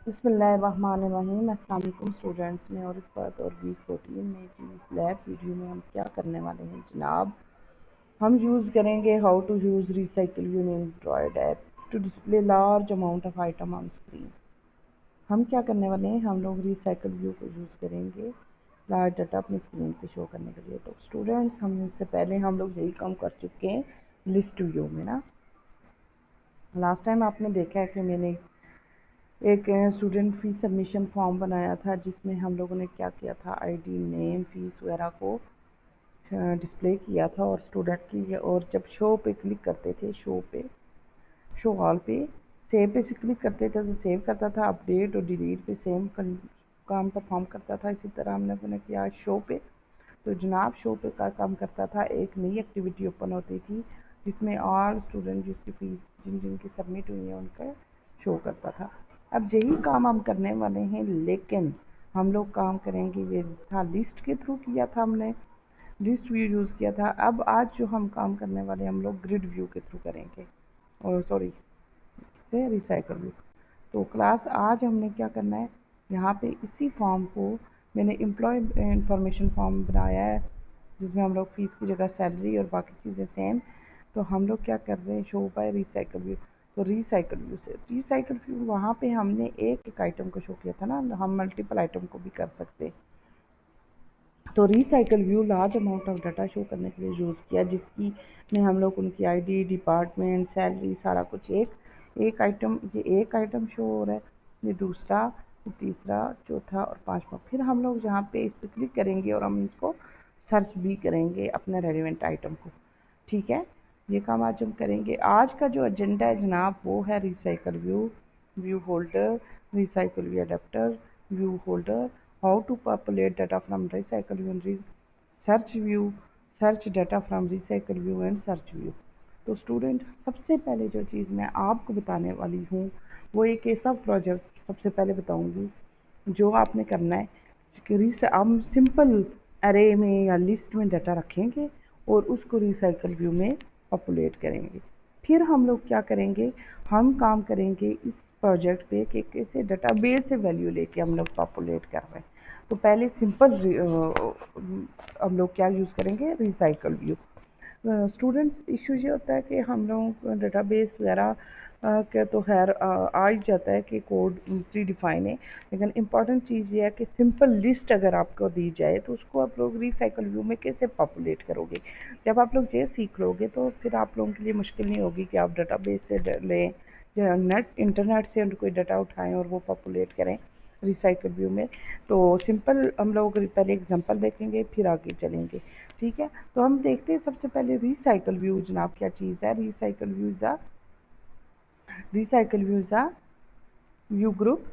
बिस्मिल्लाहिर्रहमानिर्रहीम। अस्सलाम वालेकुम स्टूडेंट्स। में और इफ़ात और वीक 14 में की इस लैब वीडियो में हम क्या करने वाले हैं जनाब, हम यूज़ करेंगे how to use recycle union android app to display large amount of item on screen. हम क्या करने वाले हैं, हम लोग रिसाइकिल व्यू को यूज़ करेंगे लार्ज डाटा अपनी स्क्रीन पे शो करने के लिए। तो स्टूडेंट्स, हम इससे पहले हम लोग यही काम कर चुके हैं लिस्ट व्यू में ना। लास्ट टाइम आपने देखा है कि मैंने एक स्टूडेंट फीस सबमिशन फॉर्म बनाया था जिसमें हम लोगों ने क्या किया था, आईडी, नेम, फीस वगैरह को डिस्प्ले किया था और स्टूडेंट की, और जब शो पे क्लिक करते थे, शो ऑल पे, सेव पे से क्लिक करते थे तो सेव करता था, अपडेट और डिलीट पे सेम काम परफॉर्म करता था। इसी तरह हम लोगों ने किया शो पे। तो जनाब शो पे का काम करता था, एक नई एक्टिविटी ओपन होती थी जिसमें ऑल स्टूडेंट जिसकी फीस जिनकी सबमिट हुई है उनका शो करता था। अब यही काम हम करने वाले हैं, लेकिन हम लोग काम करेंगे, ये था लिस्ट के थ्रू किया था हमने, लिस्ट व्यू यूज़ किया था। अब आज जो हम काम करने वाले हम लोग ग्रिड व्यू के थ्रू करेंगे, और सॉरी से रिसाइकल व्यू। तो क्लास आज हमने क्या करना है, यहाँ पे इसी फॉर्म को मैंने एम्प्लॉय इंफॉर्मेशन फॉर्म बनाया है जिसमें हम लोग फीस की जगह सैलरी और बाकी चीज़ें सेम। तो हम लोग क्या कर रहे हैं, शो बाय रिसाइकल व्यू। तो रिसाइकल व्यू से रिसाइकल व्यू, वहाँ पे हमने एक एक आइटम को शो किया था ना, हम मल्टीपल आइटम को भी कर सकते हैं। तो recycle view large amount of data show करने के लिए यूज़ किया, जिसकी में हम लोग उनकी आईडी, डिपार्टमेंट, सैलरी, सारा कुछ एक एक आइटम, ये एक आइटम शो हो रहा है, ये दूसरा, ये तीसरा, चौथा और पांचवा। फिर हम लोग जहाँ पे इस पर क्लिक करेंगे और हम इसको सर्च भी करेंगे अपने रेलिवेंट आइटम को। ठीक है, ये काम आज हम करेंगे। आज का जो एजेंडा है जनाब वो है recycle view, view holder, recycle view adapter, view holder, how to populate data from recycle view and search view, search data from recycle view and search view. तो स्टूडेंट, सबसे पहले जो चीज़ मैं आपको बताने वाली हूँ वो एक ऐसा प्रोजेक्ट सबसे पहले बताऊँगी जो आपने करना है। हम सिंपल अरे में या लिस्ट में डाटा रखेंगे और उसको रिसाइकल व्यू में पॉपुलेट करेंगे। फिर हम लोग क्या करेंगे, हम काम करेंगे इस प्रोजेक्ट पे कि कैसे डाटाबेस से वैल्यू लेके हम लोग पॉपुलेट कर रहे हैं। तो पहले सिंपल हम लोग क्या यूज़ करेंगे, रिसाइकल व्यू। स्टूडेंट्स, इशू ये होता है कि हम लोग डेटाबेस वगैरह का तो खैर आ ही जाता है कि कोड प्री डिफाइन है, लेकिन इम्पॉर्टेंट चीज़ ये है कि सिंपल लिस्ट अगर आपको दी जाए तो उसको आप लोग रिसाइकल व्यू में कैसे पॉपुलेट करोगे। जब आप लोग ये सीख लोगे तो फिर आप लोगों के लिए मुश्किल नहीं होगी कि आप डेटाबेस से लें या इंटरनेट से कोई डाटा उठाएँ और वो पॉपुलेट करें रिसाइकल व्यू में। तो सिंपल हम लोग पहले एग्जांपल देखेंगे फिर आगे चलेंगे। ठीक है, तो हम देखते हैं सबसे पहले रिसाइकल व्यू जनाब क्या चीज़ है। Recycle view is a view group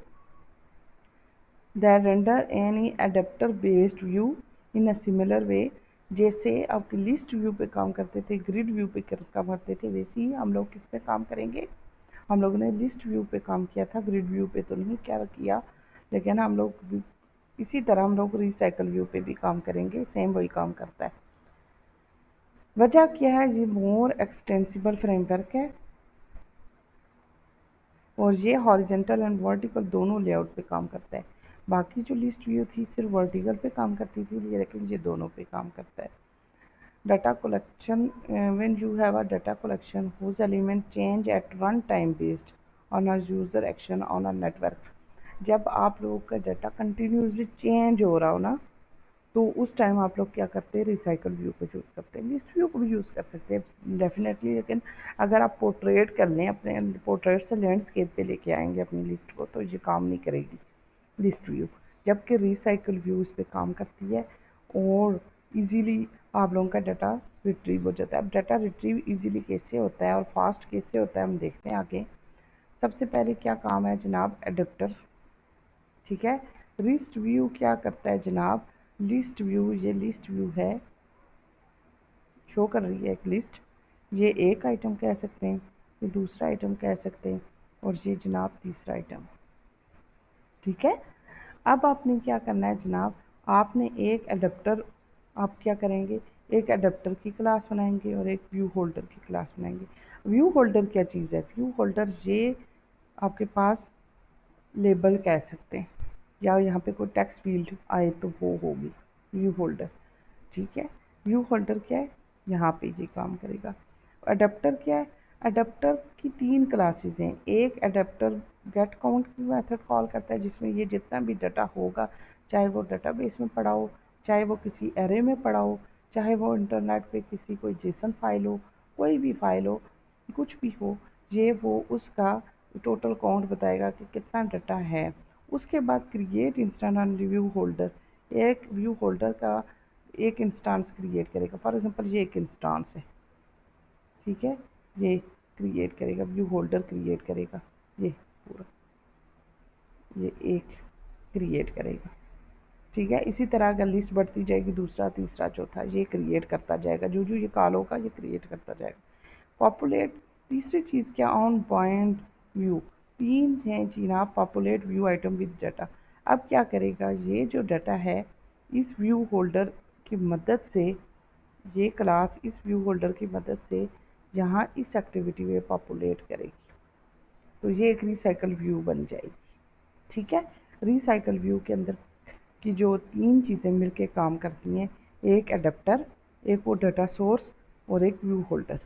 that render any adapter based view in a similar way. जैसे आपके लिस्ट व्यू पे काम करते थे, ग्रिड व्यू पे काम करते थे, वैसे ही हम लोग किस पे काम करेंगे। हम लोगों ने लिस्ट व्यू पे काम किया था, ग्रिड व्यू पे तो नहीं क्या किया, लेकिन हम लोग इसी तरह हम लोग रिसाइकल व्यू पे भी काम करेंगे, सेम वही काम करता है। वजह क्या है, ये मोर एक्सटेंसिबल फ्रेमवर्क है और ये हॉरिजेंटल एंड वर्टिकल दोनों लेआउट पे काम करता है। बाकी जो लिस्ट व्यू थी सिर्फ वर्टिकल पे काम करती थी, लेकिन ये दोनों पे काम करता है। Data collection, when you have a data collection whose element change at one time based on a user action on a network. जब आप लोगों का डाटा कंटिन्यूसली चेंज हो रहा हो ना, तो उस टाइम आप लोग क्या करते हैं, रिसाइकल व्यू को यूज़ करते हैं। लिस्ट व्यू को भी यूज़ कर सकते हैं डेफिनेटली, लेकिन अगर आप पोर्ट्रेट कर लें, अपने पोर्ट्रेट से लैंडस्केप पे लेके आएंगे अपनी लिस्ट को, तो ये काम नहीं करेगी लिस्ट व्यू। जबकि रिसाइकल व्यू इस पर काम करती है और इजीली आप लोगों का डाटा रिट्रीव हो जाता है। अब डाटा रिट्रीव इजीली कैसे होता है और फास्ट कैसे होता है हम देखते हैं आगे। सबसे पहले क्या काम है जनाब, एडेप्टर। ठीक है, लिस्ट व्यू क्या करता है जनाब, लिस्ट व्यू, ये लिस्ट व्यू है, शो कर रही है एक लिस्ट। ये एक आइटम कह सकते हैं, ये दूसरा आइटम कह सकते हैं और ये जनाब तीसरा आइटम। ठीक है, अब आपने क्या करना है जनाब, आपने एक अडेप्टर, आप क्या करेंगे, एक अडेप्टर की क्लास बनाएंगे और एक व्यू होल्डर की क्लास बनाएंगे। व्यू होल्डर क्या चीज़ है, व्यू होल्डर ये आपके पास लेबल कह सकते हैं, या यहाँ पे कोई टेक्स्ट फील्ड आए तो वो होगी व्यू होल्डर। ठीक है, व्यू होल्डर क्या है, यहाँ पे ये काम करेगा। अडेप्टर क्या है, अडेप्टर की 3 क्लासेस हैं। एक अडेप्टर गेट काउंट की मेथड कॉल करता है, जिसमें ये जितना भी डाटा होगा, चाहे वो डाटाबेस में पड़ा हो, चाहे वो किसी एरे में पड़ा हो, चाहे वो इंटरनेट पे किसी कोई जेसन फाइल हो, कोई भी फाइल हो, कुछ भी हो, ये वो उसका टोटल काउंट बताएगा कि कितना डाटा है। उसके बाद create instance on view holder, एक व्यू होल्डर का एक इंस्टांस क्रिएट करेगा। फॉर एग्जांपल ये एक इंस्टांस है, ठीक है, ये क्रिएट करेगा, व्यू होल्डर क्रिएट करेगा, ये पूरा ये एक क्रिएट करेगा। ठीक है, इसी तरह अगर लिस्ट बढ़ती जाएगी, दूसरा तीसरा चौथा ये क्रिएट करता जाएगा, जो जो ये कॉल होगा ये क्रिएट करता जाएगा। पॉपुलेट, तीसरी चीज़ क्या, ऑन पॉइंट व्यू, 3 हैं जनाब, populate view item with data. अब क्या करेगा, ये जो डाटा है इस व्यू होल्डर की मदद से, ये क्लास इस व्यू होल्डर की मदद से यहाँ इस एक्टिविटी में पॉपुलेट करेगी, तो ये एक रिसाइकल व्यू बन जाएगी। ठीक है, रिसाइकल व्यू के अंदर की जो 3 चीज़ें मिलके काम करती हैं, एक एडेप्टर, एक वो डाटा सोर्स, और एक व्यू होल्डर।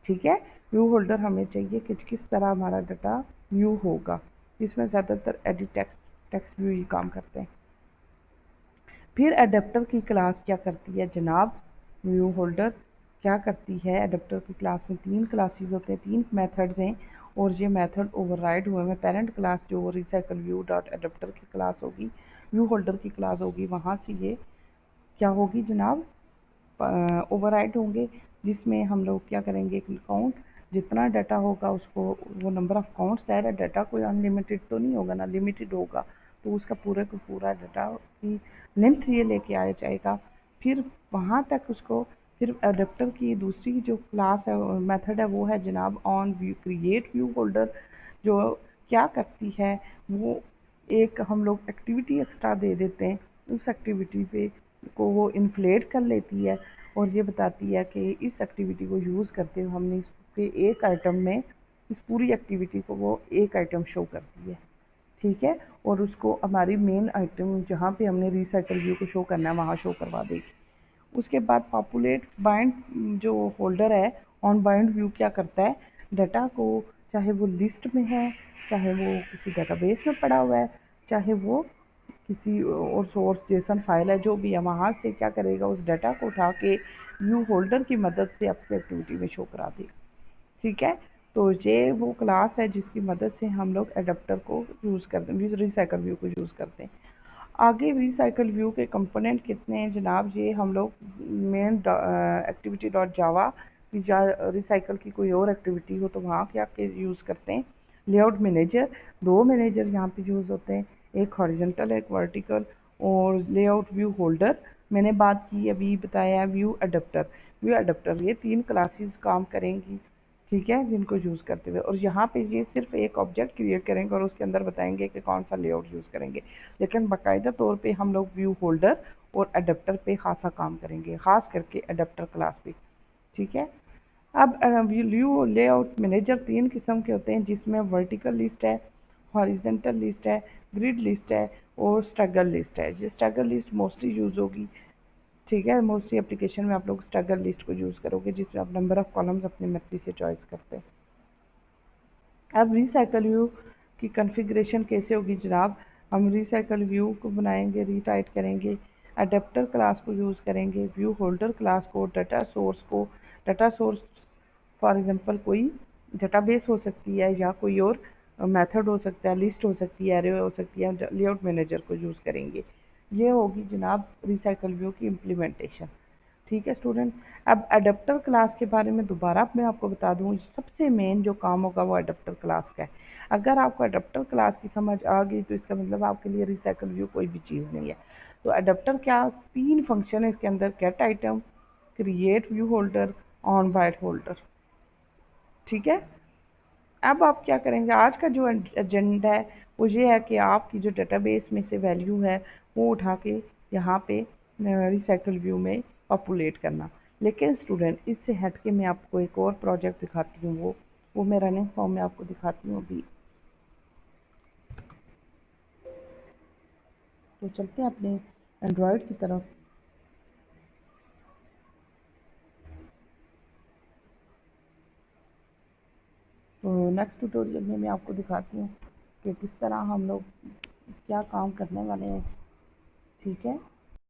ठीक है, व्यू होल्डर हमें चाहिए कि किस तरह हमारा डाटा व्यू होगा, इसमें ज़्यादातर एडिट टेक्स्ट व्यू ही काम करते हैं। फिर एडेप्टर की क्लास क्या करती है जनाब, व्यू होल्डर क्या करती है, एडेप्टर की क्लास में 3 क्लासेस होते हैं, 3 मेथड्स हैं, और ये मेथड ओवरराइड हुए में पेरेंट क्लास जो रिसाइकल व्यू डॉट एडेप्टर की क्लास होगी, व्यू होल्डर की क्लास होगी, वहाँ से ये क्या होगी जनाब, ओवरराइड होंगे, जिसमें हम लोग क्या करेंगे, काउंट, जितना डाटा होगा उसको, वो नंबर ऑफ़ काउंट्स है, डाटा कोई अनलिमिटेड तो नहीं होगा ना, लिमिटेड होगा, तो उसका पूरा का पूरा डाटा की लेंथ ये लेके आया जाएगा। फिर वहाँ तक उसको, फिर अडेप्टर की दूसरी जो क्लास है, मेथड है, वो है जनाब on view create view holder, जो क्या करती है, वो एक हम लोग एक्टिविटी एक्स्ट्रा दे देते हैं, उस एक्टिविटी पे को वो इन्फ्लेट कर लेती है, और ये बताती है कि इस एक्टिविटी को यूज़ करते हुए हमने इसके एक आइटम में, इस पूरी एक्टिविटी को वो एक आइटम शो करती है। ठीक है, और उसको हमारी मेन आइटम जहाँ पे हमने रिसाइकल व्यू को शो करना है वहाँ शो करवा देगी। उसके बाद पॉपुलेट बाइंड जो होल्डर है, ऑन बाइंड व्यू क्या करता है, डाटा को, चाहे वो लिस्ट में है, चाहे वो किसी डाटाबेस में पड़ा हुआ है, चाहे वो किसी और सोर्स जेसन फाइल है, जो भी है, वहाँ से क्या करेगा, उस डाटा को उठा के व्यू होल्डर की मदद से अपनी एक्टिविटी में शो करा देगा। ठीक है, तो ये वो क्लास है जिसकी मदद से हम लोग एडेप्टर को यूज़ करते हैं, रिसाइकल व्यू को यूज़ करते हैं। आगे रिसाइकल व्यू के कंपोनेंट कितने हैं जनाब, ये हम लोग मेन एक्टिविटी डॉट जावा या रिसाइकल की कोई और एक्टिविटी हो तो वहाँ क्या के यूज़ करते हैं, लेआउट मैनेजर, 2 मैनेजर यहाँ पे यूज़ होते हैं, एक हॉरिजॉन्टल एक वर्टिकल, और लेआउट व्यू होल्डर मैंने बात की, अभी बताया, व्यू अडेप्टर, व्यू अडेप्टर, ये 3 क्लासेस काम करेंगी। ठीक है, जिनको यूज़ करते हुए, और यहाँ पे ये सिर्फ एक ऑब्जेक्ट क्रिएट करेंगे और उसके अंदर बताएंगे कि कौन सा लेआउट यूज़ करेंगे, लेकिन बाकायदा तौर पे हम लोग व्यू होल्डर और अडेप्टर पे खासा काम करेंगे, ख़ास करके अडेप्टर क्लास पे। ठीक है, अब व्यू लेआउट मैनेजर 3 किस्म के होते हैं, जिसमें वर्टिकल लिस्ट है, हॉरिजेंटल लिस्ट है, ग्रिड लिस्ट है, और स्ट्रगल लिस्ट है। ये स्ट्रगल लिस्ट मोस्टली यूज़ होगी, ठीक है, मोस्टली एप्लीकेशन में आप लोग स्ट्रगल लिस्ट को यूज़ करोगे, जिसमें आप नंबर ऑफ़ कॉलम्स अपनी मर्जी से चॉइस करते हैं। अब रिसाइकल व्यू की कॉन्फ़िगरेशन कैसे होगी जनाब, हम रिसाइकल व्यू को बनाएंगे, रीटाइट करेंगे, अडेप्टर क्लास को यूज़ करेंगे, व्यू होल्डर क्लास को, डाटा सोर्स फॉर एग्जांपल कोई डाटाबेस हो सकती है, या कोई और मेथड हो सकता है, लिस्ट हो सकती है, एरे हो सकती है, लेआउट मैनेजर को यूज़ करेंगे। ये होगी जनाब रिसाइकल व्यू की इम्प्लीमेंटेशन। ठीक है स्टूडेंट, अब अडेप्टर क्लास के बारे में दोबारा मैं आपको बता दूं, सबसे मेन जो काम होगा वो अडेप्टर क्लास का है। अगर आपको अडेप्टर क्लास की समझ आ गई तो इसका मतलब आपके लिए रिसाइकल व्यू कोई भी चीज़ नहीं है। तो अडेप्टर क्लास 3 फंक्शन है इसके अंदर, get item, create view holder, on bind holder. ठीक है, अब आप क्या करेंगे, आज का जो एजेंडा है वो ये है कि आपकी जो डेटाबेस में से वैल्यू है वो उठा के यहाँ पे रिसाइकल व्यू में पॉपुलेट करना। लेकिन स्टूडेंट इससे हट के मैं आपको एक और प्रोजेक्ट दिखाती हूँ, वो मैं रनिंग फॉर्म में आपको दिखाती हूँ अभी। तो चलते हैं अपने एंड्रॉयड की तरफ। तो नेक्स्ट ट्यूटोरियल में मैं आपको दिखाती हूँ कि किस तरह हम लोग क्या काम करने वाले हैं। ठीक है।